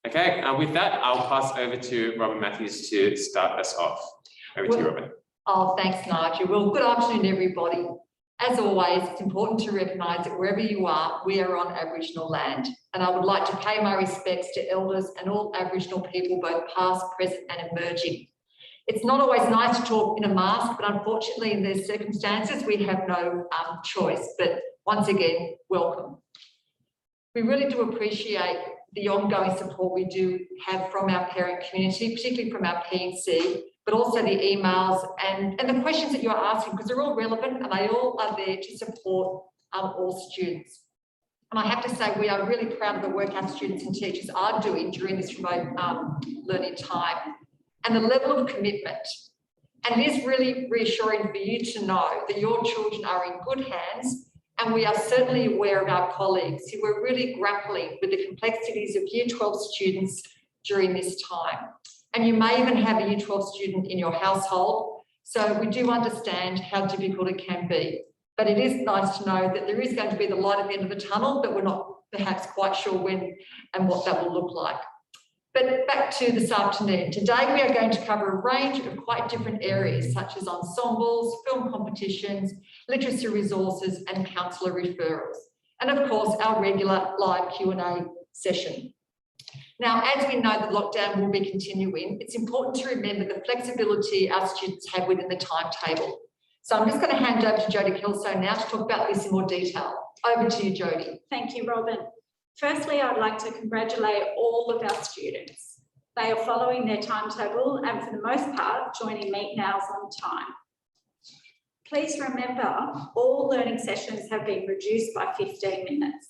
Okay, with that, I'll pass over to Robin Matthews to start us off. Over to you, Robin. Oh, thanks, Nigel. Well, good afternoon, everybody. As always, it's important to recognise that wherever you are, we are on Aboriginal land. And I would like to pay my respects to elders and all Aboriginal people, both past, present and emerging. It's not always nice to talk in a mask, but unfortunately in these circumstances, we have no choice. But once again, welcome. We really do appreciate the ongoing support we do have from our parent community, particularly from our P&C, but also the emails and the questions that you're asking, because they're all relevant and they all are there to support all students. And I have to say, we are really proud of the work our students and teachers are doing during this remote learning time and the level of commitment. And it is really reassuring for you to know that your children are in good hands. And we are certainly aware of our colleagues who are really grappling with the complexities of Year 12 students during this time. And you may even have a Year 12 student in your household. So we do understand how difficult it can be. But it is nice to know that there is going to be the light at the end of the tunnel, but we're not perhaps quite sure when and what that will look like. But back to this afternoon. Today we are going to cover a range of quite different areas such as ensembles, film competitions, literacy resources and counsellor referrals. And of course our regular live Q&A session. Now, as we know that lockdown will be continuing, it's important to remember the flexibility our students have within the timetable. So I'm just going to hand over to Jodie Kelso now to talk about this in more detail. Over to you, Jodie. Thank you, Robin. Firstly, I'd like to congratulate all of our students. They are following their timetable and for the most part, joining meet nows on time. Please remember, all learning sessions have been reduced by 15 minutes.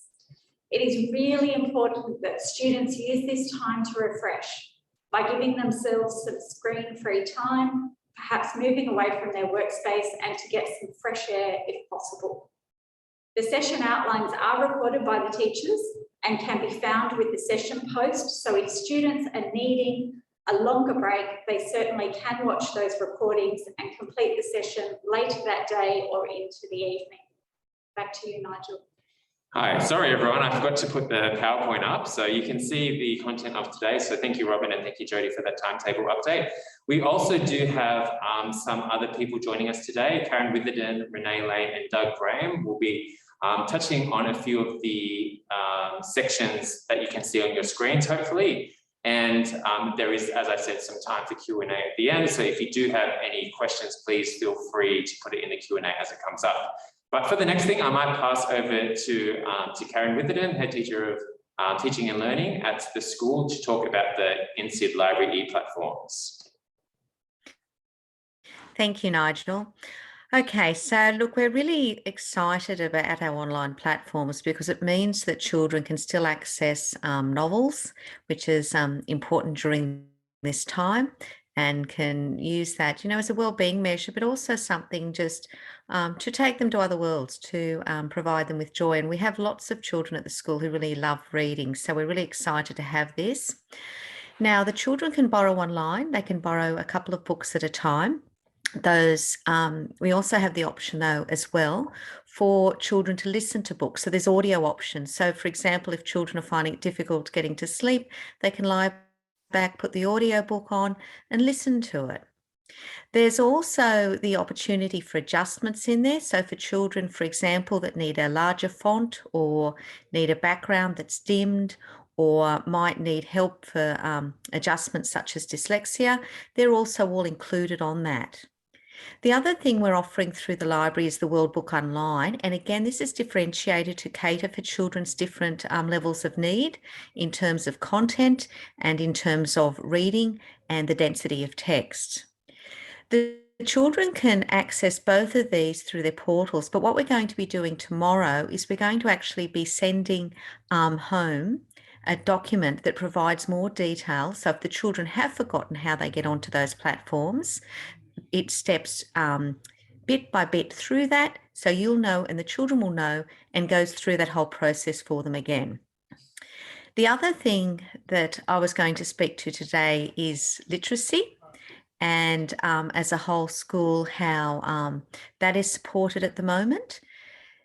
It is really important that students use this time to refresh by giving themselves some screen-free time, perhaps moving away from their workspace and to get some fresh air if possible. The session outlines are recorded by the teachers and can be found with the session post. So if students are needing a longer break, they certainly can watch those recordings and complete the session later that day or into the evening. Back to you, Nigel. Hi, sorry everyone, I forgot to put the PowerPoint up so you can see the content of today. So thank you, Robin, and thank you, Jodie, for that timetable update. We also do have some other people joining us today. Karen Witherden, Renee Lane, and Doug Graham will be touching on a few of the sections that you can see on your screens, hopefully. And there is, as I said, some time for Q&A at the end. So if you do have any questions, please feel free to put it in the Q&A as it comes up. But for the next thing, I might pass over to Karen Witherden, head teacher of teaching and learning at the school, to talk about the NSID library e-platforms. Thank you, Nigel. Okay, so look, we're really excited about our online platforms because it means that children can still access novels, which is important during this time, and can use that, you know, as a wellbeing measure, but also something just to take them to other worlds, to provide them with joy. And we have lots of children at the school who really love reading, so we're really excited to have this. Now, the children can borrow online. They can borrow a couple of books at a time. Those we also have the option though as well for children to listen to books. So there's audio options. So for example, if children are finding it difficult getting to sleep, they can lie back, put the audio book on and listen to it. There's also the opportunity for adjustments in there. So for children, for example, that need a larger font or need a background that's dimmed or might need help for adjustments such as dyslexia, they're also all included on that. The other thing we're offering through the library is the World Book Online. And again, this is differentiated to cater for children's different levels of need in terms of content and in terms of reading and the density of text. The children can access both of these through their portals, but what we're going to be doing tomorrow is we're going to actually be sending home a document that provides more detail. So if the children have forgotten how they get onto those platforms, it steps bit by bit through that, so you'll know and the children will know, and goes through that whole process for them again. The other thing that I was going to speak to today is literacy, and as a whole school, how that is supported at the moment.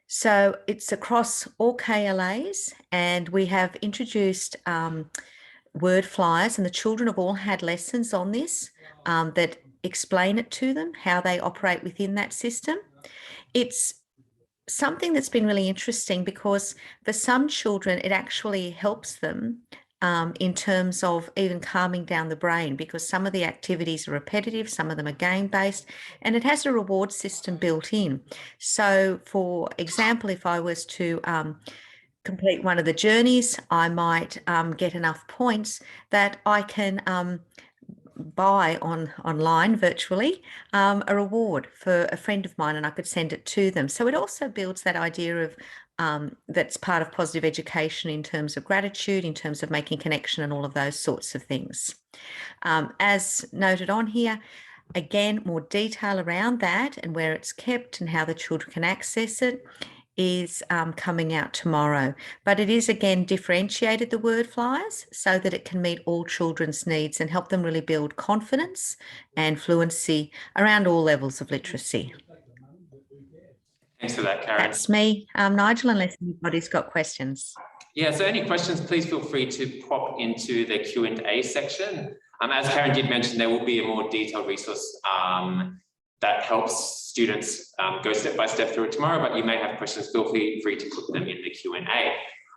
So it's across all KLAs, and we have introduced word flyers, and the children have all had lessons on this that explain it to them, how they operate within that system. It's something that's been really interesting because for some children, it actually helps them in terms of even calming down the brain, because some of the activities are repetitive, some of them are game-based, and it has a reward system built in. So, for example, if I was to complete one of the journeys, I might get enough points that I can buy online virtually a reward for a friend of mine, and I could send it to them. So it also builds that idea of that's part of positive education in terms of gratitude, in terms of making connection and all of those sorts of things. As noted on here, again, more detail around that and where it's kept and how the children can access it is coming out tomorrow. But it is, again, differentiated, the word flyers, so that it can meet all children's needs and help them really build confidence and fluency around all levels of literacy. Thanks for that, Karen. That's me, Nigel, unless anybody's got questions. Yeah, so any questions, please feel free to pop into the Q&A section. As Karen did mention, there will be a more detailed resource that helps students go step by step through it tomorrow, but you may have questions, feel free to put them in the Q&A.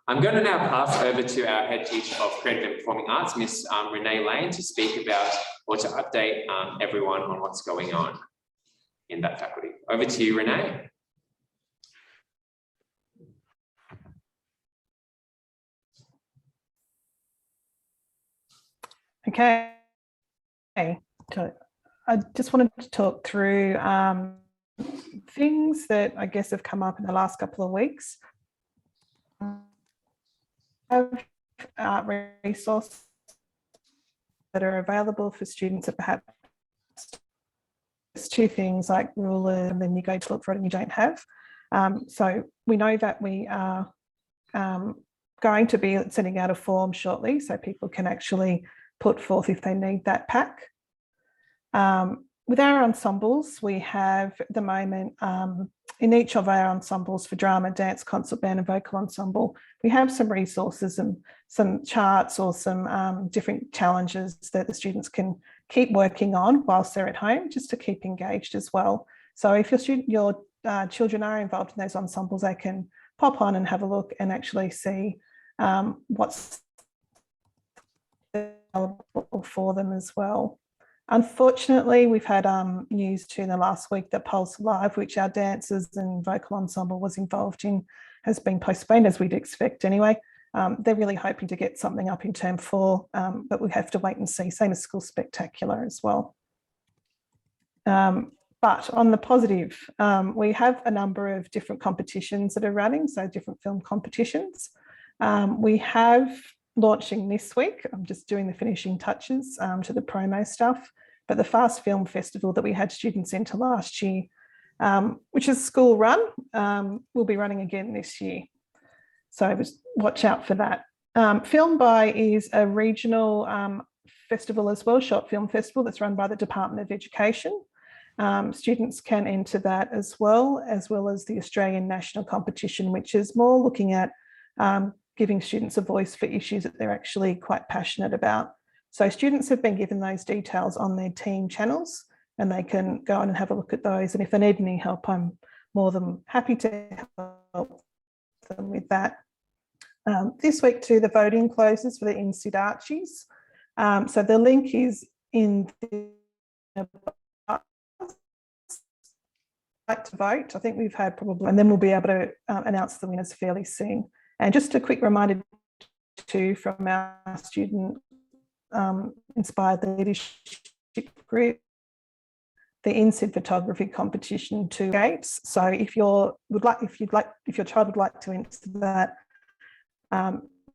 I'm going to now pass over to our head teacher of creative and performing arts, Miss Renee Lane, to speak about or to update everyone on what's going on in that faculty. Over to you, Renee. Okay, so I just wanted to talk through things that I guess have come up in the last couple of weeks. Have resources that are available for students that perhaps it's two things like ruler, and then you go to look for it and you don't have. So we know that we are going to be sending out a form shortly so people can actually put forth if they need that pack. With our ensembles, we have at the moment in each of our ensembles for drama, dance, concert band and vocal ensemble, we have some resources and some charts or some different challenges that the students can keep working on whilst they're at home, just to keep engaged as well. So if your children are involved in those ensembles, they can pop on and have a look and actually see what's available for them as well. Unfortunately, we've had news too in the last week that Pulse Live, which our dancers and vocal ensemble was involved in, has been postponed, as we'd expect anyway. They're really hoping to get something up in term 4, but we have to wait and see. Same as School Spectacular as well. But on the positive, we have a number of different competitions that are running, so different film competitions. We have launching this week, I'm just doing the finishing touches to the promo stuff, but the Fast Film Festival that we had students into last year, which is school run, will be running again this year. So just watch out for that. Film By is a regional festival as well, short film festival that's run by the Department of Education. Students can enter that as well as the Australian National Competition, which is more looking at giving students a voice for issues that they're actually quite passionate about. So students have been given those details on their team channels and they can go on and have a look at those. And if they need any help, I'm more than happy to help them with that. This week too, the voting closes for the in-sit Archies. So the link is in the like to vote. I think we've had probably, and then we'll be able to announce the winners fairly soon. And just a quick reminder too from our student inspired leadership group, the in-sit photography competition to gates. So if your child would like to enter that,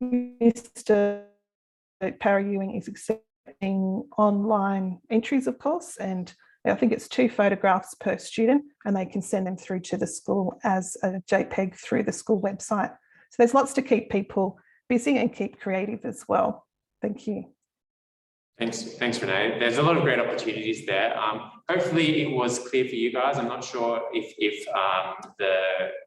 Mr. Para Ewing is accepting online entries, of course, and I think it's 2 photographs per student, and they can send them through to the school as a JPEG through the school website. So there's lots to keep people busy and keep creative as well. Thank you. Thanks, Renee. There's a lot of great opportunities there. Hopefully it was clear for you guys. I'm not sure if the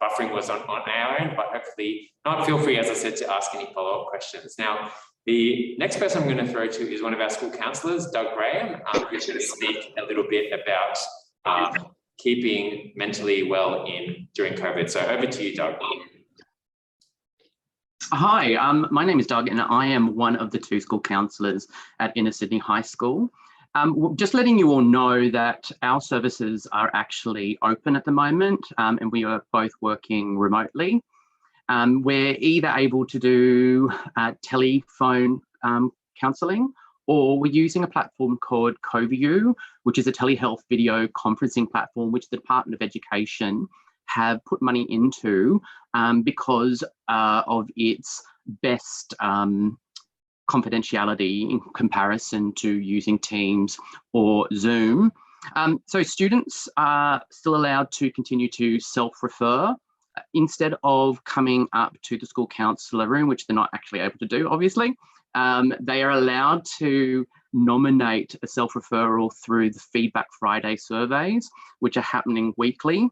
buffering was on our end, but hopefully not. Feel free, as I said, to ask any follow-up questions. Now, The next person I'm going to throw to is one of our school counsellors, Doug Graham, who's going to speak a little bit about keeping mentally well during COVID. So over to you, Doug. Hi, my name is Doug and I am one of the 2 school counsellors at Inner Sydney High School. Just letting you all know that our services are actually open at the moment and we are both working remotely. We're either able to do telephone counselling, or we're using a platform called CoView, which is a telehealth video conferencing platform which the Department of Education have put money into because of its best confidentiality in comparison to using Teams or Zoom. So students are still allowed to continue to self-refer instead of coming up to the school counsellor room, which they're not actually able to do, obviously. They are allowed to nominate a self-referral through the Feedback Friday surveys, which are happening weekly.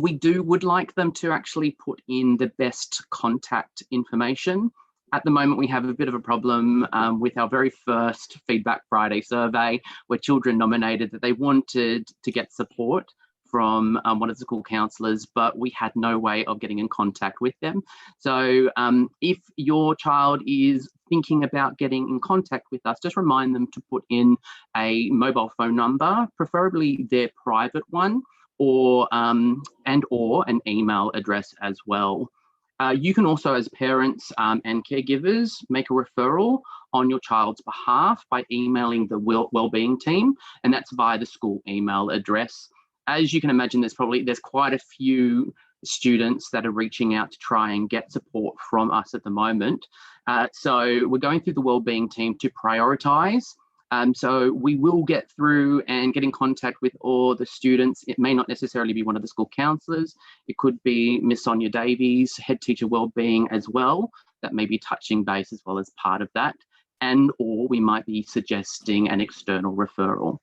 We would like them to actually put in the best contact information. At the moment, we have a bit of a problem with our very first Feedback Friday survey, where children nominated that they wanted to get support from one of the school counsellors, but we had no way of getting in contact with them. So if your child is thinking about getting in contact with us, just remind them to put in a mobile phone number, preferably their private one, or an email address as well. You can also, as parents and caregivers, make a referral on your child's behalf by emailing the wellbeing team, and that's via the school email address. As you can imagine, there's quite a few students that are reaching out to try and get support from us at the moment. So we're going through the wellbeing team to prioritise. So we will get through and get in contact with all the students. It may not necessarily be one of the school counsellors. It could be Miss Sonia Davies, head teacher wellbeing as well. That may be touching base as well as part of that. Or we might be suggesting an external referral.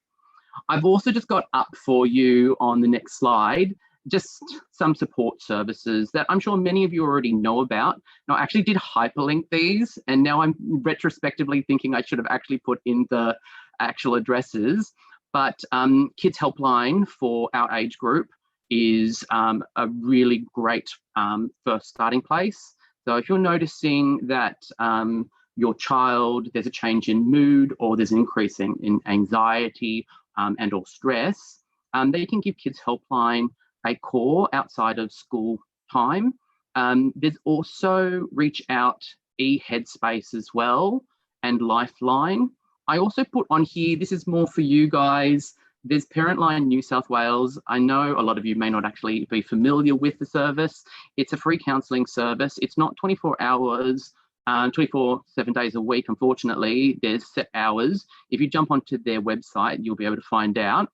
I've also just got up for you on the next slide, just some support services that I'm sure many of you already know about. Now, I actually did hyperlink these, and now I'm retrospectively thinking I should have actually put in the actual addresses. But Kids Helpline for our age group is a really great first starting place. So if you're noticing that your child, there's a change in mood, or there's an increase in anxiety and or stress, they can give Kids Helpline a call outside of school time. There's also Reach Out eHeadspace as well, and Lifeline. I also put on here, this is more for you guys, there's Parentline New South Wales. I know a lot of you may not actually be familiar with the service. It's a free counselling service. It's not 24 hours, 7 days a week, unfortunately. There's set hours. If you jump onto their website, you'll be able to find out.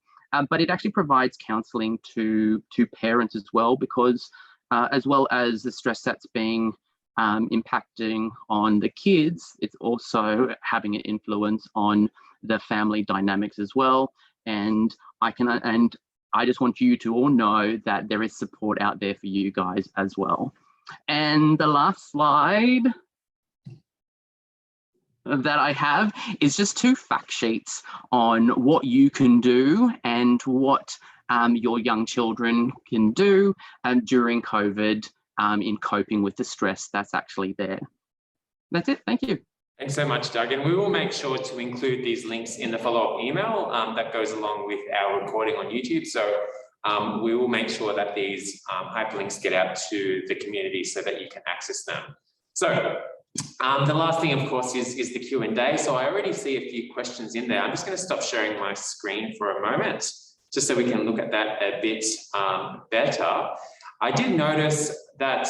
But it actually provides counselling to parents as well, because as well as the stress that's being impacting on the kids, it's also having an influence on the family dynamics as well. And I just want you to all know that there is support out there for you guys as well. And the last slide that I have is just 2 fact sheets on what you can do and what your young children can do during COVID in coping with the stress that's actually there. That's it. Thank you. Thanks so much, Doug. And we will make sure to include these links in the follow-up email that goes along with our recording on YouTube. So we will make sure that these hyperlinks get out to the community so that you can access them. So the last thing, of course, is the Q&A. So I already see a few questions in there. I'm just going to stop sharing my screen for a moment, just so we can look at that a bit better. I did notice that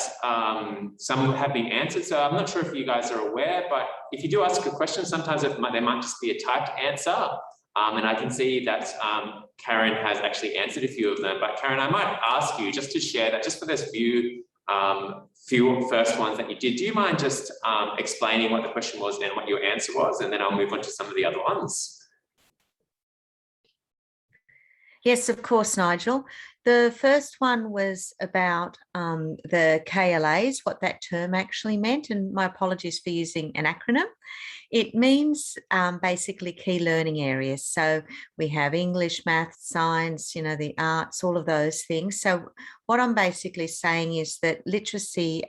some have been answered, so I'm not sure if you guys are aware, but if you do ask a question, sometimes there might just be a typed answer. And I can see that Karen has actually answered a few of them. But Karen, I might ask you just to share that, just for those few first ones that you did. Do you mind just explaining what the question was and what your answer was, and then I'll move on to some of the other ones? Yes, of course, Nigel. The first one was about the KLAs, what that term actually meant, and my apologies for using an acronym. It means basically key learning areas. So we have English, math, science, you know, the arts, all of those things. So what I'm basically saying is that literacy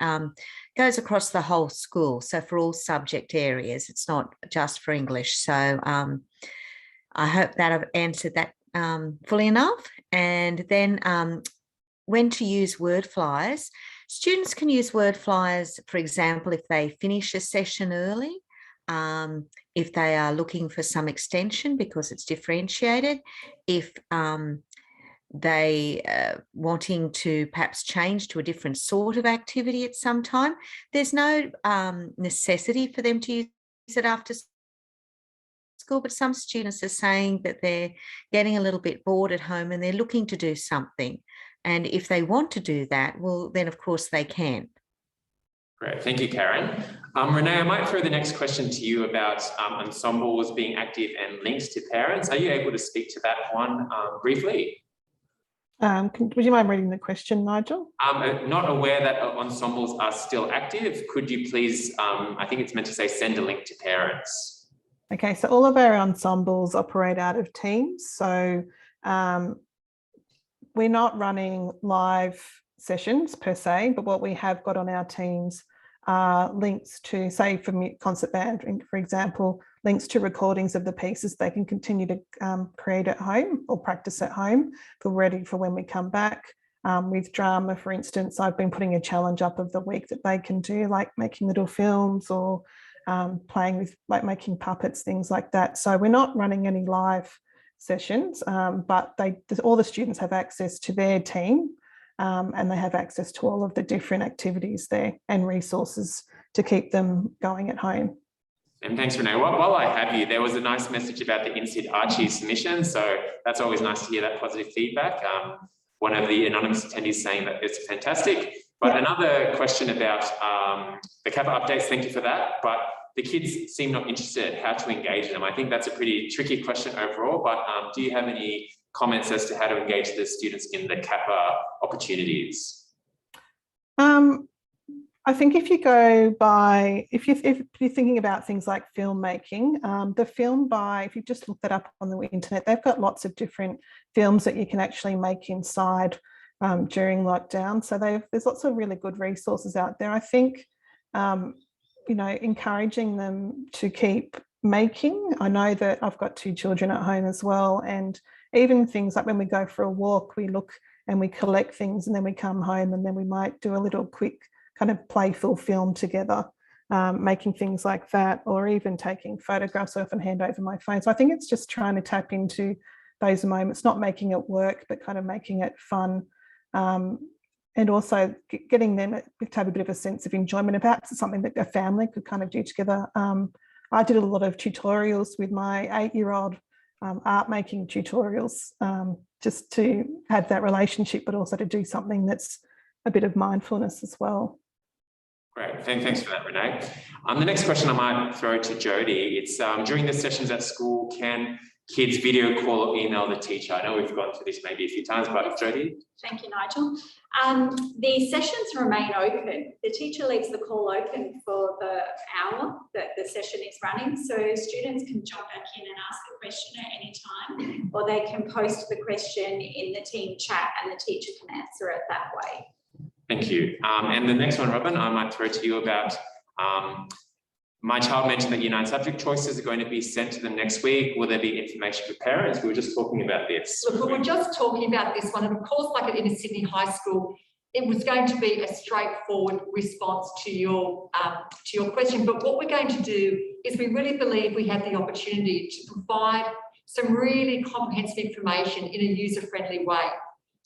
goes across the whole school. So for all subject areas, it's not just for English. So I hope that I've answered that fully enough. And then when to use word flyers. Students can use word flyers, for example, if they finish a session early, if they are looking for some extension because it's differentiated, if they wanting to perhaps change to a different sort of activity at some time. There's no necessity for them to use it after school, but some students are saying that they're getting a little bit bored at home and they're looking to do something. And if they want to do that, well, then of course they can. Great, thank you, Karen. Renee, I might throw the next question to you about ensembles being active and linked to parents. Are you able to speak to that one briefly? Would you mind reading the question, Nigel? Not aware that ensembles are still active. Could you please, I think it's meant to say send a link to parents. Okay, so all of our ensembles operate out of Teams. So we're not running live sessions per se, but what we have got on our Teams are links to, say, for concert band, for example, links to recordings of the pieces they can continue to create at home or practice at home for ready for when we come back. With drama, for instance, I've been putting a challenge up of the week that they can do, like making little films or playing with, like making puppets, things like that. So we're not running any live sessions, but all the students have access to their team and they have access to all of the different activities there and resources to keep them going at home. And thanks, Renee. While I have you, there was a nice message about the INSEAD Archie submission. So that's always nice to hear that positive feedback. One of the anonymous attendees saying that it's fantastic. But another question about the CAPA updates, thank you for that. But the kids seem not interested how to engage them. I think that's a pretty tricky question overall, but do you have any comments as to how to engage the students in the CAPA opportunities? I think if you go by, if you're thinking about things like filmmaking, the Film By, if you just look that up on the internet, they've got lots of different films that you can actually make inside during lockdown. So there's lots of really good resources out there. I think, you know, encouraging them to keep making. I know that I've got 2 children at home as well. And even things like when we go for a walk, we look and we collect things and then we come home and then we might do a little quick kind of playful film together, making things like that, or even taking photographs. I often hand over my phone. So I think it's just trying to tap into those moments, not making it work, but kind of making it fun. And also getting them to have a bit of a sense of enjoyment. Perhaps it's something that a family could kind of do together. I did a lot of tutorials with my 8-year-old, art making tutorials, just to have that relationship, but also to do something that's a bit of mindfulness as well. Great, thanks for that, Renee. The next question I might throw to Jody. It's during the sessions at school, can kids video call or email the teacher? I know we've gone through this maybe a few times, but Jody? Thank you, Nigel. The sessions remain open. The teacher leaves the call open for the hour that the session is running. So students can jump back in and ask a question at any time, or they can post the question in the team chat and the teacher can answer it that way. Thank you. And the next one, Robin, I might throw to you about, my child mentioned that United subject choices are going to be sent to them next week. Will there be information for parents? We were just talking about this. Look, we were just talking about this one, and of course, like at Inner Sydney High School, it was going to be a straightforward response to your question. But what we're going to do is we really believe we have the opportunity to provide some really comprehensive information in a user-friendly way.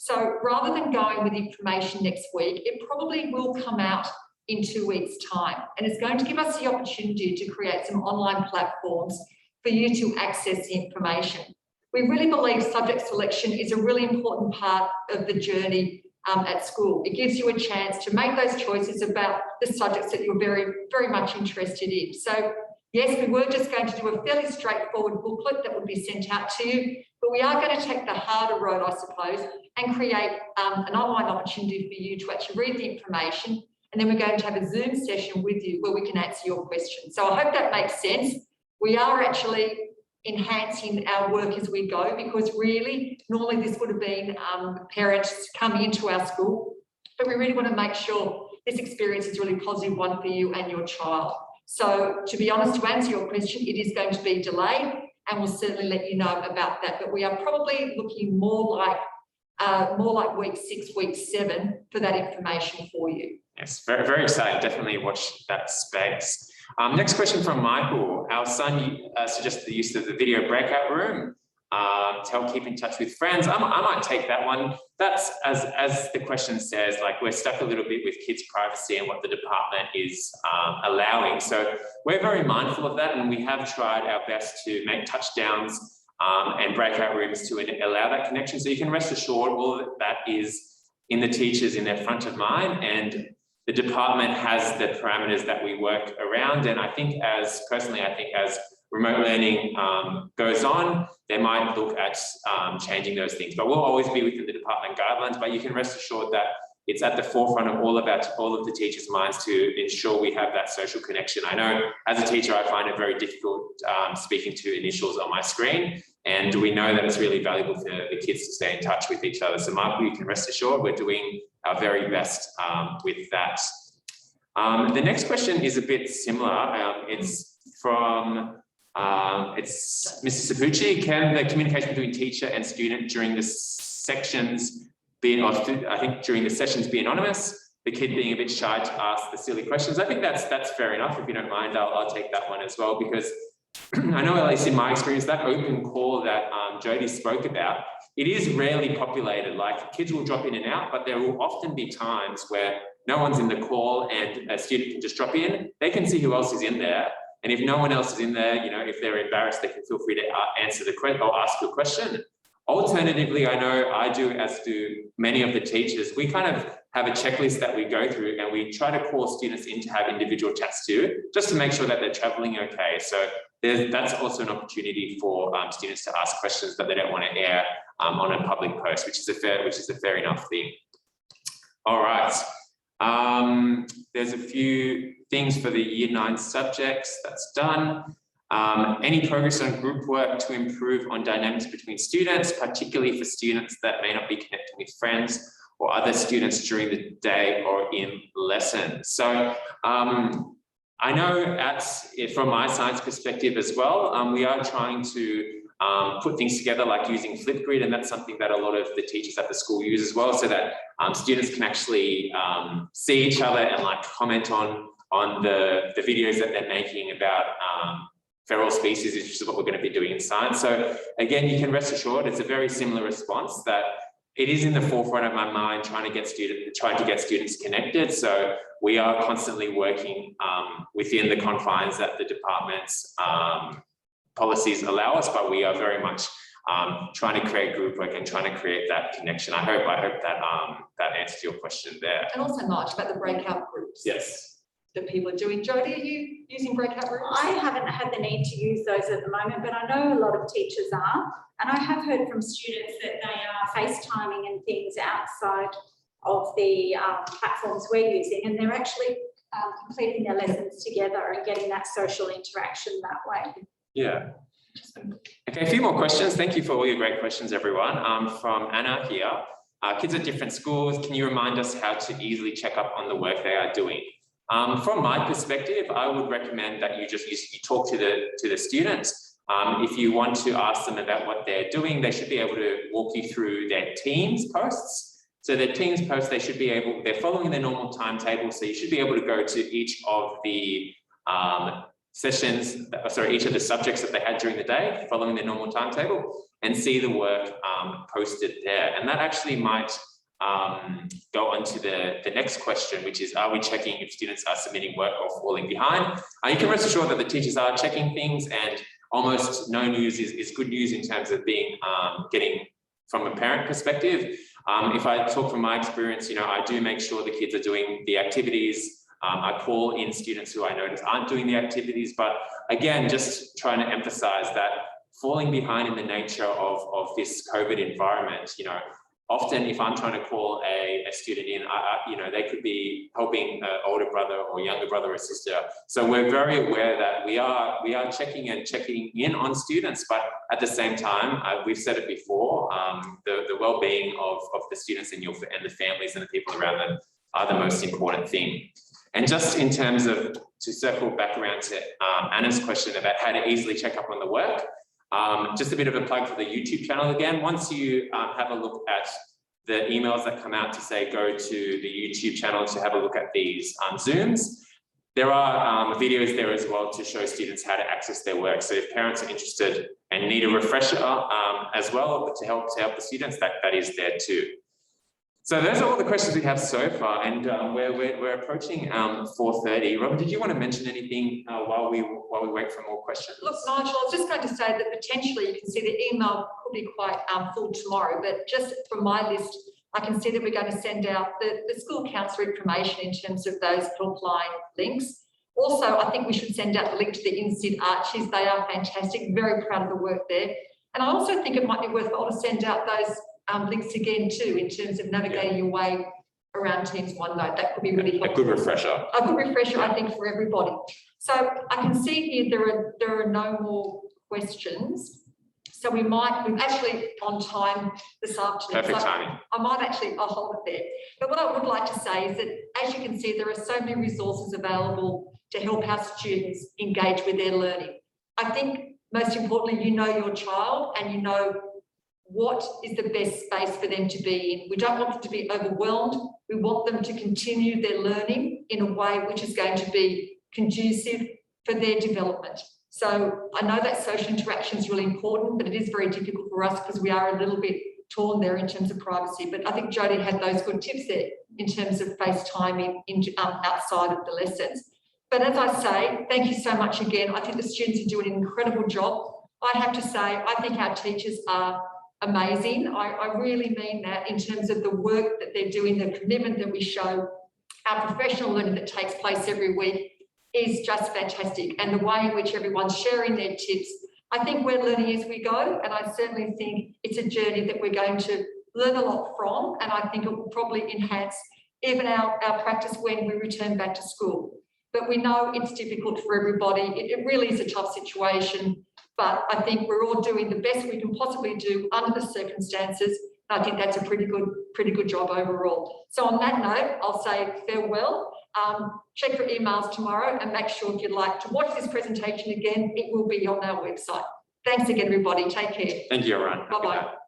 So rather than going with information next week, it probably will come out in 2 weeks' time. And it's going to give us the opportunity to create some online platforms for you to access the information. We really believe subject selection is a really important part of the journey at school. It gives you a chance to make those choices about the subjects that you're very, very much interested in. So yes, we were just going to do a fairly straightforward booklet that would be sent out to you. But we are going to take the harder road, I suppose, and create an online opportunity for you to actually read the information. And then we're going to have a Zoom session with you where we can answer your questions. So I hope that makes sense. We are actually enhancing our work as we go, because really, normally this would have been parents coming into our school, but we really want to make sure this experience is a really positive one for you and your child. So to be honest, to answer your question, it is going to be delayed, and we'll certainly let you know about that. But we are probably looking more like week 6, week 7 for that information for you. Yes, very, very exciting. Definitely watch that space. Next question from Michael. Our son suggested the use of the video breakout room to help keep in touch with friends. I might take that one. That's, as the question says, like, we're stuck a little bit with kids' privacy and what the department is allowing. So we're very mindful of that, and we have tried our best to make touchdowns and breakout rooms to allow that connection. So you can rest assured all of that is in the teachers in their front of mind, and the department has the parameters that we work around. And I think as remote learning goes on, they might look at changing those things, but we'll always be within the department guidelines. But you can rest assured that it's at the forefront of all of the teachers' minds to ensure we have that social connection. I know as a teacher, I find it very difficult speaking to initials on my screen, and we know that it's really valuable for the kids to stay in touch with each other. So Michael, you can rest assured we're doing our very best with that. The next question is a bit similar. It's from it's Mr. Sapucci. Can the communication between teacher and student during the sections be, or I think during the sessions, be anonymous? The kid being a bit shy to ask the silly questions. I think that's fair enough. If you don't mind, I'll take that one as well, because I know, at least in my experience, that open call that Jody spoke about, it is rarely populated. Like, kids will drop in and out, but there will often be times where no one's in the call and a student can just drop in. They can see who else is in there. And if no one else is in there, you know, if they're embarrassed, they can feel free to answer the question or ask a question. Alternatively, I know I do, as do many of the teachers, we kind of have a checklist that we go through, and we try to call students in to have individual chats too, just to make sure that they're traveling okay. So that's also an opportunity for students to ask questions that they don't want to air on a public post, which is a fair enough thing. All right. There's a few things for the Year 9 subjects. That's done. Any progress on group work to improve on dynamics between students, particularly for students that may not be connecting with friends or other students during the day or in lessons? So I know from my science perspective as well, we are trying to put things together, like using Flipgrid, and that's something that a lot of the teachers at the school use as well, so that students can actually see each other and like comment on the videos that they're making about feral species, which is what we're going to be doing in science. So again, you can rest assured it's a very similar response, that it is in the forefront of my mind, trying to get students connected. So we are constantly working within the confines that the department's policies allow us, but we are very much trying to create group work and trying to create that connection. I hope that answers your question there. And also, March, about the breakout groups. Yes. That people are doing. Jody, are you using breakout groups? I haven't had the need to use those at the moment, but I know a lot of teachers are. And I have heard from students that they are FaceTiming and things outside of the platforms we're using, and they're actually completing their lessons together and getting that social interaction that way. Yeah. Okay, a few more questions. Thank you for all your great questions, everyone. From Anna here. Kids at different schools, can you remind us how to easily check up on the work they are doing? From my perspective, I would recommend that you talk to the students. If you want to ask them about what they're doing, they should be able to walk you through their Teams posts. So their Teams posts, they're following their normal timetable. So you should be able to go to each of the each of the subjects that they had during the day, following their normal timetable, and see the work posted there. And that actually might go on to the next question, which is, are we checking if students are submitting work or falling behind? You can rest assured that the teachers are checking things, and almost no news is good news in terms of getting from a parent perspective. If I talk from my experience, I do make sure the kids are doing the activities. I call in students who I notice aren't doing the activities, but again, just trying to emphasize that falling behind in the nature of this COVID environment. You know, often if I'm trying to call a student in, you know, they could be helping an older brother or younger brother or sister. So we're very aware that we are checking in on students, but at the same time, we've said it before, the well-being of the students and the families and the people around them are the most important thing. And just in terms of, to circle back around to Anna's question about how to easily check up on the work, just a bit of a plug for the YouTube channel again. Once you have a look at the emails that come out to say go to the YouTube channel to have a look at these Zooms, there are videos there as well to show students how to access their work. So if parents are interested and need a refresher as well to help the students, that is there too. So those are all the questions we have so far, and we're approaching 4:30. Robin, did you want to mention anything while we wait for more questions? Look, Nigel, I was just going to say that potentially you can see the email could be quite full tomorrow, but just from my list, I can see that we're going to send out the school counsellor information in terms of those helpline links. Also, I think we should send out the link to the INSID Archies. They are fantastic, very proud of the work there. And I also think it might be worthwhile to send out those links again too, in terms of navigating your way around Teams OneNote. That could be really helpful. A good refresher. A good refresher, I think, for everybody. So I can see here there are no more questions. So we're actually on time this afternoon. Perfect timing. I'll hold it there. But what I would like to say is that, as you can see, there are so many resources available to help our students engage with their learning. I think most importantly, you know your child and you know what is the best space for them to be in. We don't want them to be overwhelmed. We want them to continue their learning in a way which is going to be conducive for their development. So I know that social interaction is really important, but it is very difficult for us because we are a little bit torn there in terms of privacy. But I think Jodie had those good tips there in terms of FaceTiming outside of the lessons. But as I say, thank you so much again. I think the students are doing an incredible job. I have to say, I think our teachers are amazing. I really mean that in terms of the work that they're doing, the commitment that we show, our professional learning that takes place every week is just fantastic. And the way in which everyone's sharing their tips, I think we're learning as we go. And I certainly think it's a journey that we're going to learn a lot from. And I think it will probably enhance even our practice when we return back to school. But we know it's difficult for everybody. It really is a tough situation. But I think we're all doing the best we can possibly do under the circumstances. And I think that's a pretty good job overall. So on that note, I'll say farewell. Check your emails tomorrow and make sure if you'd like to watch this presentation again, it will be on our website. Thanks again, everybody. Take care. Thank you, everyone. Bye-bye.